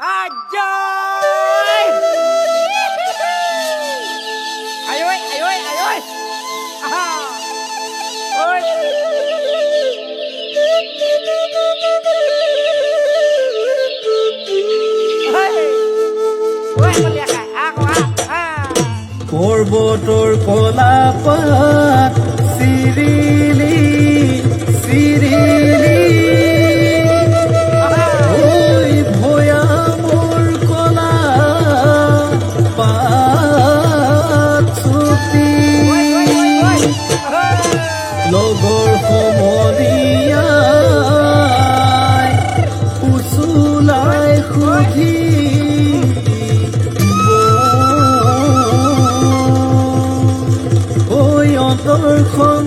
Ajoy! Ayoy, ayoy, ayoy! Aha! Ôi! Hey! Ôi, con liệt à? À, con à? পর্বতর কলাপাত সিরিলি সিরিলি ওই ভয়ামর কলা পাত ছুটি লগৰ সমনীয়াই উচুলাই সুধি অন্তৰখন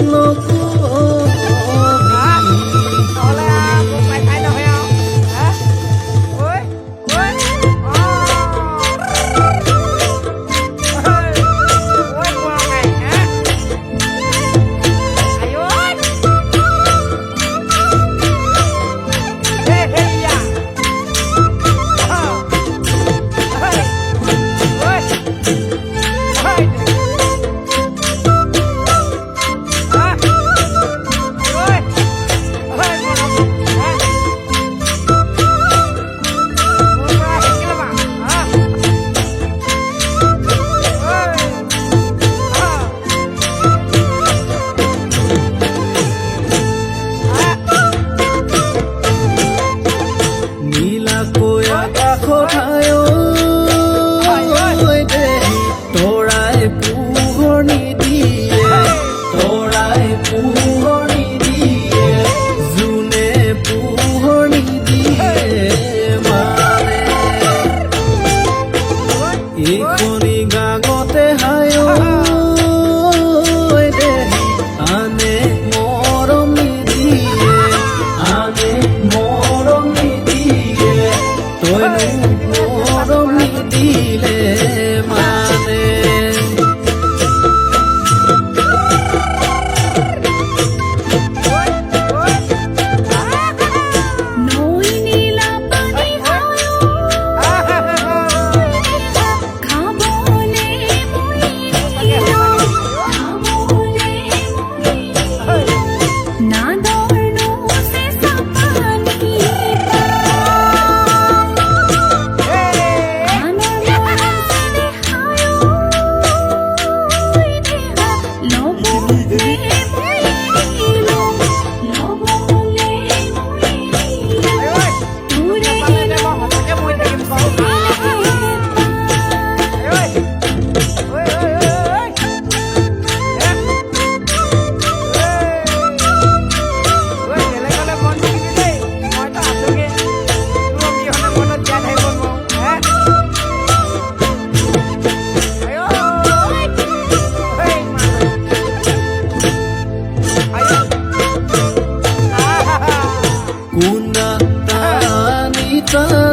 নীলা কয়া কাষঠায় তৰাই পোহৰণি দিয়ে তৰাই পোহৰণি দিয়ে যোনে পোহৰণি দিয়ে মানে এইখনি গাঙতে হায় আনে মৰম নিদিয়ে আনে মৰম নিদিয়ে তইনো মৰম নিদিলে মানে নৈ নীলা পানী খাবলে নাদৰ নৌচে চাপানী Kuna tanita